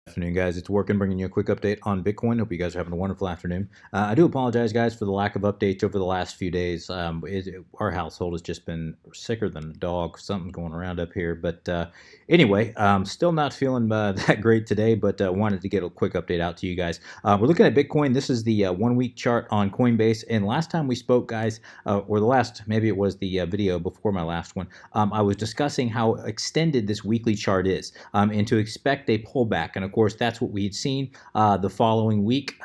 Afternoon, guys. It's Working, bringing you a quick update on Bitcoin. Hope you guys are having a wonderful afternoon. I do apologize, guys, for the lack of updates over the last few days. Our household has just been sicker than a dog. Something's going around up here. But anyway, still not feeling that great today, but wanted to get a quick update out to you guys. We're looking at Bitcoin. This is the 1 week chart on Coinbase. And last time we spoke, guys, or the last, maybe it was the video before my last one, I was discussing how extended this weekly chart is and to expect a pullback. And of course, that's what we had seen the following week.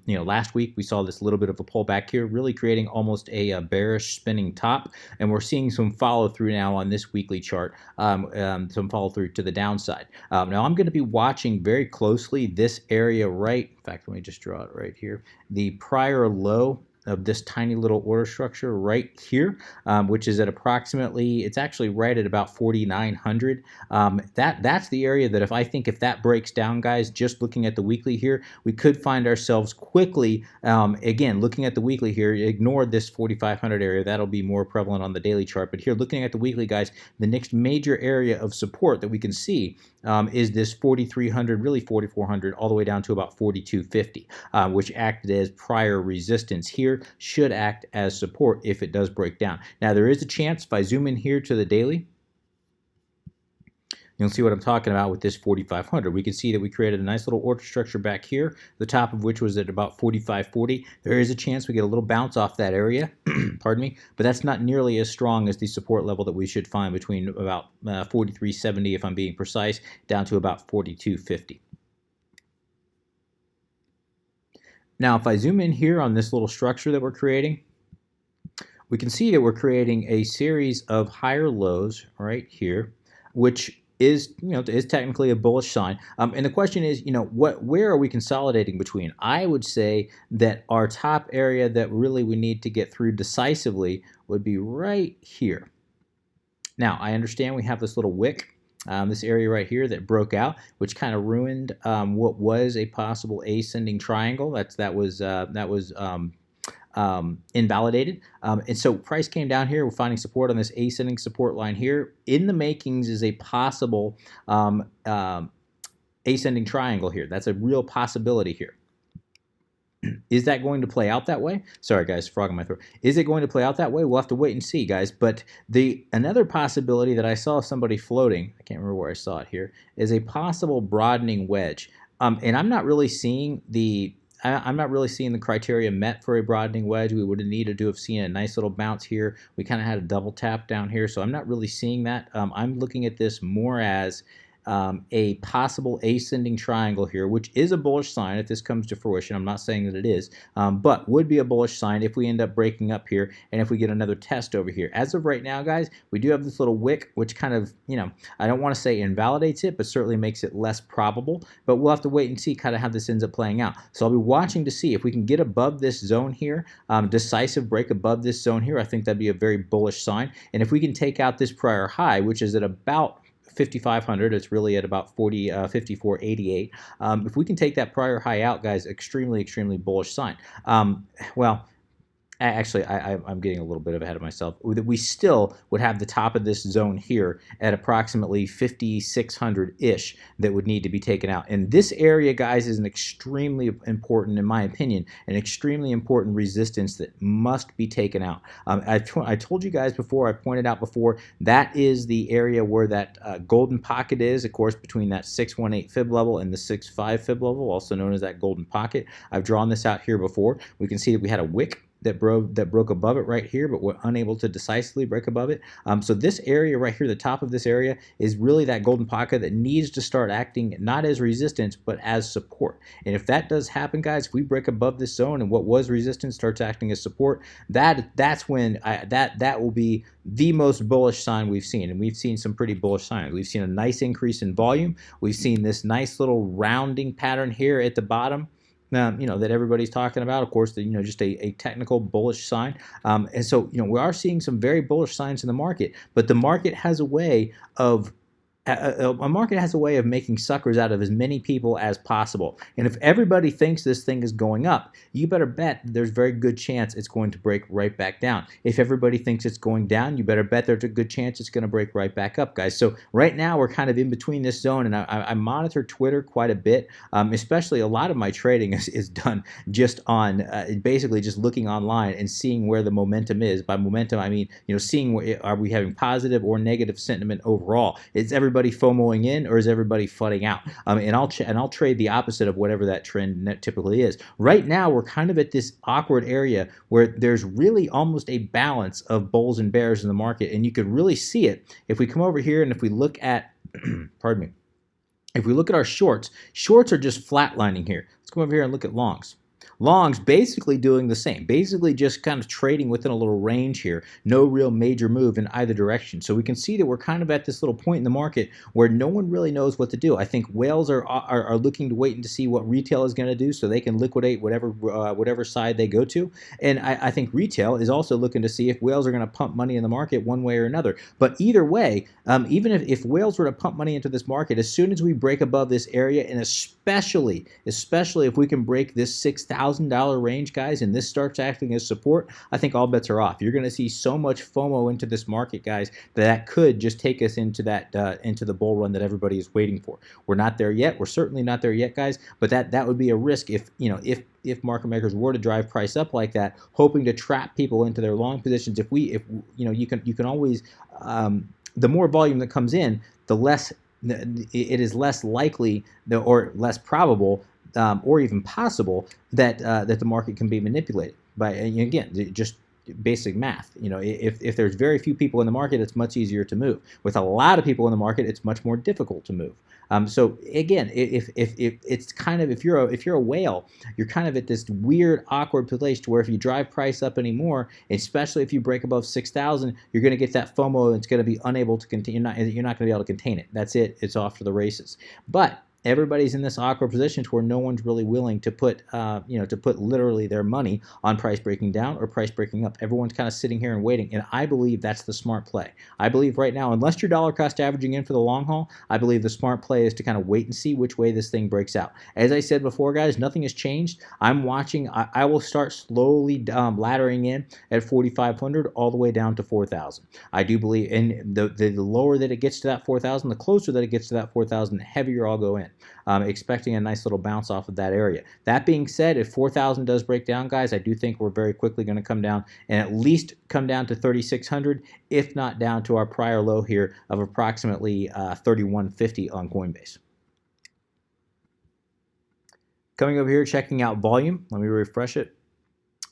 Last week we saw this little bit of a pullback here, really creating almost a bearish spinning top, and we're seeing some follow through now on this weekly chart, some follow through to the downside. Now I'm going to be watching very closely this area right. In fact, let me just draw it right here. The prior low of this tiny little order structure right here, which is at approximately, it's actually right at about 4,900. That's the area that if that breaks down, guys, just looking at the weekly here, we could find ourselves quickly, again, looking at the weekly here, ignore this 4,500 area. That'll be more prevalent on the daily chart. But here, looking at the weekly, guys, the next major area of support that we can see is this 4,300, really 4,400, all the way down to about 4,250, which acted as prior resistance here, should act as support if it does break down. Now, there is a chance, if I zoom in here to the daily, you'll see what I'm talking about with this 4,500. We can see that we created a nice little order structure back here, the top of which was at about 4,540. There is a chance we get a little bounce off that area, pardon me, but that's not nearly as strong as the support level that we should find between about 4,370, if I'm being precise, down to about 4,250. Now, if I zoom in here on this little structure that we're creating, we can see that we're creating a series of higher lows right here, which is technically a bullish sign. And the question is, where are we consolidating between? I would say that our top area that really we need to get through decisively would be right here. Now, I understand we have this little wick, this area right here that broke out, which kind of ruined what was a possible ascending triangle. That was invalidated. And so price came down here. We're finding support on this ascending support line here. In the makings is a possible ascending triangle here. That's a real possibility here. Is that going to play out that way? Sorry, guys, frog in my throat. Is it going to play out that way? We'll have to wait and see, guys. But another possibility that I saw somebody floating, I can't remember where I saw it here, is a possible broadening wedge. And I'm not really seeing the criteria met for a broadening wedge. We would have needed to have seen a nice little bounce here. We kind of had a double tap down here, so I'm not really seeing that. I'm looking at this more as a possible ascending triangle here, which is a bullish sign if this comes to fruition. I'm not saying that it is, but would be a bullish sign if we end up breaking up here and if we get another test over here. As of right now, guys, we do have this little wick, which kind of, I don't want to say invalidates it, but certainly makes it less probable. But we'll have to wait and see kind of how this ends up playing out. So I'll be watching to see if we can get above this zone here, decisive break above this zone here. I think that'd be a very bullish sign. And if we can take out this prior high, which is at about 5,500, it's really at about 54.88. If we can take that prior high out, guys, extremely bullish sign. Well, actually, I'm getting a little bit ahead of myself. We still would have the top of this zone here at approximately 5,600-ish that would need to be taken out. And this area, guys, is an extremely important, in my opinion, an extremely important resistance that must be taken out. I told you guys before, I pointed out before, that is the area where that golden pocket is, of course, between that 618 fib level and the 6.5 fib level, also known as that golden pocket. I've drawn this out here before. We can see that we had a wick that broke above it right here, but we're unable to decisively break above it. So this area right here, the top of this area, is really that golden pocket that needs to start acting not as resistance, but as support. And if that does happen, guys, if we break above this zone and what was resistance starts acting as support, that's when that will be the most bullish sign we've seen. And we've seen some pretty bullish signs. We've seen a nice increase in volume. We've seen this nice little rounding pattern here at the bottom. That everybody's talking about, of course, just a technical bullish sign. And so, we are seeing some very bullish signs in the market, but the market has a way of a market has a way of making suckers out of as many people as possible. And if everybody thinks this thing is going up, you better bet there's a very good chance it's going to break right back down. If everybody thinks it's going down, you better bet there's a good chance it's going to break right back up, guys. So right now we're kind of in between this zone, and I monitor Twitter quite a bit, especially a lot of my trading is done just on basically just looking online and seeing where the momentum is. By momentum, I mean, seeing where are we having positive or negative sentiment overall. Is everybody FOMOing in, or is everybody flooding out? And I'll trade the opposite of whatever that trend typically is. Right now, we're kind of at this awkward area where there's really almost a balance of bulls and bears in the market, and you could really see it if we come over here and if we look at, pardon me, if we look at our shorts are just flatlining here. Let's come over here and look at longs. Longs basically doing the same, basically just kind of trading within a little range here, no real major move in either direction. So we can see that we're kind of at this little point in the market where no one really knows what to do. I think whales are looking to wait and to see what retail is going to do so they can liquidate whatever side they go to. And I think retail is also looking to see if whales are going to pump money in the market one way or another. But either way, even if whales were to pump money into this market, as soon as we break above this area, and especially if we can break this $6,000 range, guys, and this starts acting as support, I think all bets are off. You're going to see so much FOMO into this market, guys, that could just take us into that into the bull run that everybody is waiting for. We're not there yet. We're certainly not there yet, guys. But that would be a risk if market makers were to drive price up like that, hoping to trap people into their long positions. If you can always the more volume that comes in, the less it is less likely or less probable or even possible that that the market can be manipulated by, again, just basic math. If there's very few people in the market, it's much easier to move. With a lot of people in the market, it's much more difficult to move. So again, if it's kind of if you're a whale, you're kind of at this weird, awkward place to where if you drive price up anymore, especially if you break above 6,000, you're going to get that FOMO, and it's going to be unable to contain. You're not going to be able to contain it. That's it. It's off to the races. But everybody's in this awkward position to where no one's really willing to put, to put literally their money on price breaking down or price breaking up. Everyone's kind of sitting here and waiting, and I believe that's the smart play. I believe right now, unless you're dollar cost averaging in for the long haul, I believe the smart play is to kind of wait and see which way this thing breaks out. As I said before, guys, nothing has changed. I'm watching. I will start slowly laddering in at 4,500 all the way down to 4,000. I do believe, and the lower that it gets to that 4,000, the closer that it gets to that 4,000, the heavier I'll go in. Expecting a nice little bounce off of that area. That being said, if 4,000 does break down, guys, I do think we're very quickly going to come down and at least come down to 3,600, if not down to our prior low here of approximately 3,150 on Coinbase. Coming over here, checking out volume. Let me refresh it.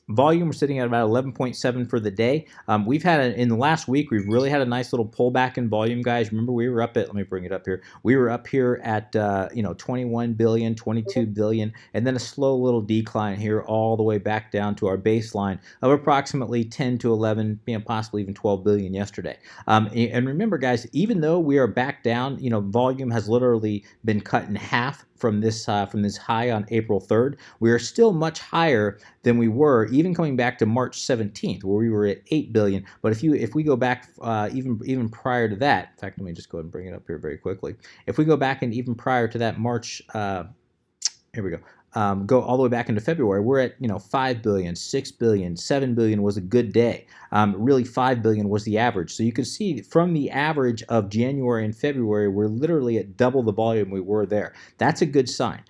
Volume, we're sitting at about 11.7 for the day. We've had, in the last week, we've really had a nice little pullback in volume, guys. Remember, we were up at, let me bring it up here. We were up here at, 21 billion, 22 billion, and then a slow little decline here all the way back down to our baseline of approximately 10 to 11, possibly even 12 billion yesterday. And remember, guys, even though we are back down, volume has literally been cut in half from this high on April 3rd. We are still much higher than we were even coming back to March 17th, where we were at 8 billion. But if we go back even prior to that, in fact, let me just go ahead and bring it up here very quickly. If we go back and even prior to that March, here we go. Go all the way back into February, we're at 5 billion, 6 billion, 7 billion was a good day. Really 5 billion was the average. So you can see from the average of January and February, we're literally at double the volume we were there. That's a good sign.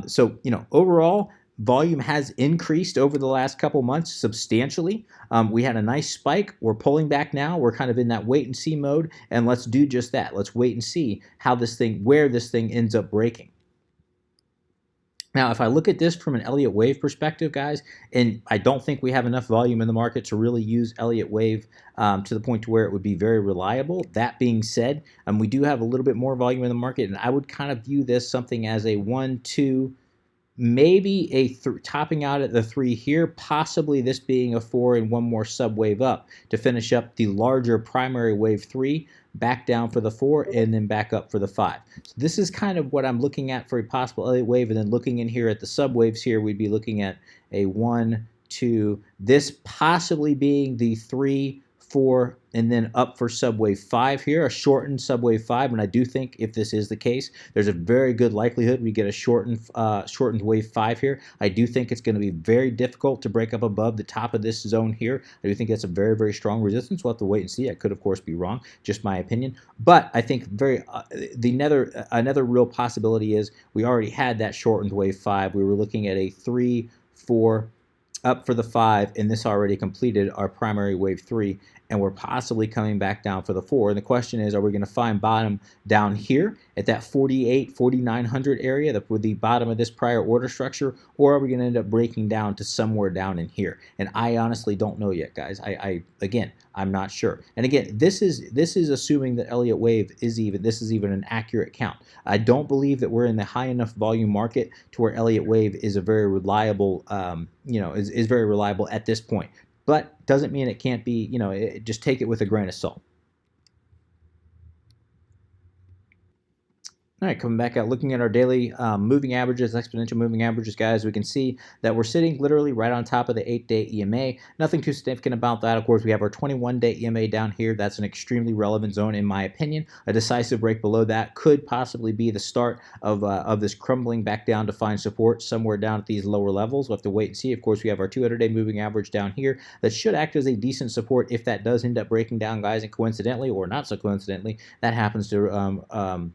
So overall, volume has increased over the last couple months substantially. We had a nice spike. We're pulling back now. We're kind of in that wait and see mode, and let's do just that. Let's wait and see where this thing ends up breaking. Now, if I look at this from an Elliott Wave perspective, guys, and I don't think we have enough volume in the market to really use Elliott Wave to the point to where it would be very reliable. That being said, we do have a little bit more volume in the market, and I would kind of view this something as a 1, 2, maybe a topping out at the 3 here, possibly this being a 4 and one more sub wave up to finish up the larger primary wave 3, back down for the 4, and then back up for the 5. So this is kind of what I'm looking at for a possible Elliott wave, and then looking in here at the sub waves here, we'd be looking at a 1, 2, this possibly being the 3, 4, and then up for subwave 5 here, a shortened subwave 5. And I do think if this is the case, there's a very good likelihood we get a shortened wave 5 here. I do think it's going to be very difficult to break up above the top of this zone here. I do think that's a very, very strong resistance. We'll have to wait and see. I could, of course, be wrong, just my opinion. But I think another real possibility is we already had that shortened wave 5. We were looking at a 3, 4, up for the 5, and this already completed our primary wave 3, and we're possibly coming back down for the 4. And the question is, are we going to find bottom down here at that 48, 4900 area with the bottom of this prior order structure, or are we going to end up breaking down to somewhere down in here? And I honestly don't know yet, guys. Again, I'm not sure. And again, this is assuming that Elliott wave is even an accurate count. I don't believe that we're in the high enough volume market to where Elliott wave is a very reliable, is very reliable at this point. But doesn't mean it can't be, just take it with a grain of salt. All right, coming back out, looking at our daily moving averages, exponential moving averages, guys, we can see that we're sitting literally right on top of the 8-day EMA. Nothing too significant about that. Of course, we have our 21-day EMA down here. That's an extremely relevant zone, in my opinion. A decisive break below that could possibly be the start of this crumbling back down to find support somewhere down at these lower levels. We'll have to wait and see. Of course, we have our 200-day moving average down here that should act as a decent support if that does end up breaking down, guys, and coincidentally, or not so coincidentally, that happens to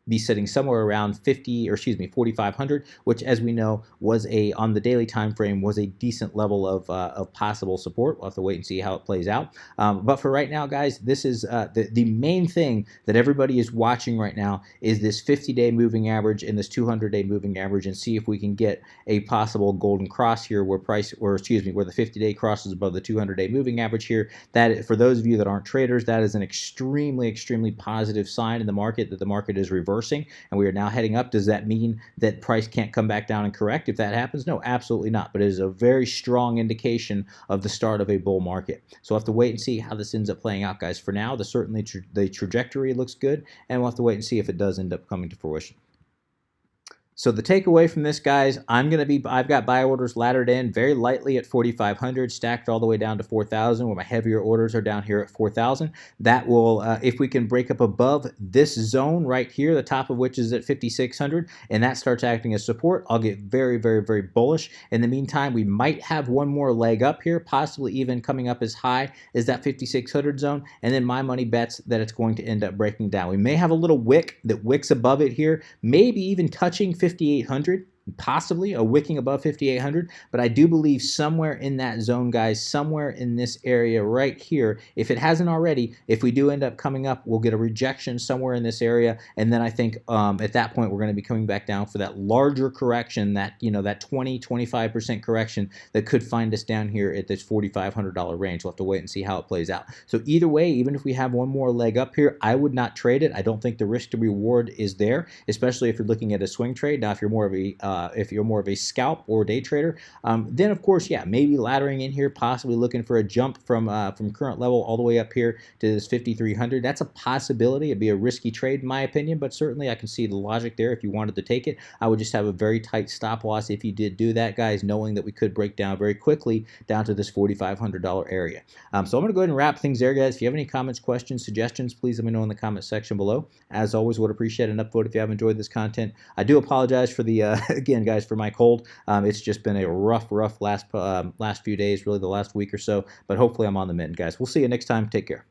be sitting somewhere around 4,500, which, as we know, was on the daily time frame, was a decent level of possible support. We'll have to wait and see how it plays out. But for right now, guys, this is the main thing that everybody is watching right now is this 50-day moving average and this 200-day moving average, and see if we can get a possible golden cross here, where the 50-day crosses above the 200-day moving average here. That, for those of you that aren't traders, that is an extremely, extremely positive sign in the market that the market is reversing, and we are now heading up. Does that mean that price can't come back down and correct if that happens? No, absolutely not. But it is a very strong indication of the start of a bull market. So we'll have to wait and see how this ends up playing out, guys. For now, the trajectory looks good, and we'll have to wait and see if it does end up coming to fruition. So the takeaway from this, guys, I've got buy orders laddered in very lightly at 4,500, stacked all the way down to 4,000, where my heavier orders are down here at 4,000. That will, if we can break up above this zone right here, the top of which is at 5,600, and that starts acting as support, I'll get very, very, very bullish. In the meantime, we might have one more leg up here, possibly even coming up as high as that 5,600 zone, and then my money bets that it's going to end up breaking down. We may have a little wick that wicks above it here, maybe even touching 5,800, possibly a wicking above 5,800, but I do believe somewhere in that zone, guys, somewhere in this area right here, if it hasn't already, if we do end up coming up, we'll get a rejection somewhere in this area, and then I think at that point we're going to be coming back down for that larger correction, that that 20-25% correction that could find us down here at this $4,500 range. We'll have to wait and see how it plays out. So either way, even if we have one more leg up here, I would not trade it. I don't think the risk to reward is there, especially if you're looking at a swing trade. Now, if you're more of a scalp or day trader, then of course, yeah, maybe laddering in here, possibly looking for a jump from current level all the way up here to this 5,300. That's a possibility. It'd be a risky trade in my opinion, but certainly I can see the logic there. If you wanted to take it, I would just have a very tight stop loss if you did do that, guys, knowing that we could break down very quickly down to this $4,500 area. So I'm going to go ahead and wrap things there, guys. If you have any comments, questions, suggestions, please let me know in the comment section below. As always, would appreciate an upvote if you have enjoyed this content. I do apologize for the again, guys, for my cold. It's just been a rough last few days, really the last week or so, but hopefully I'm on the mend, guys. We'll see you next time. Take care.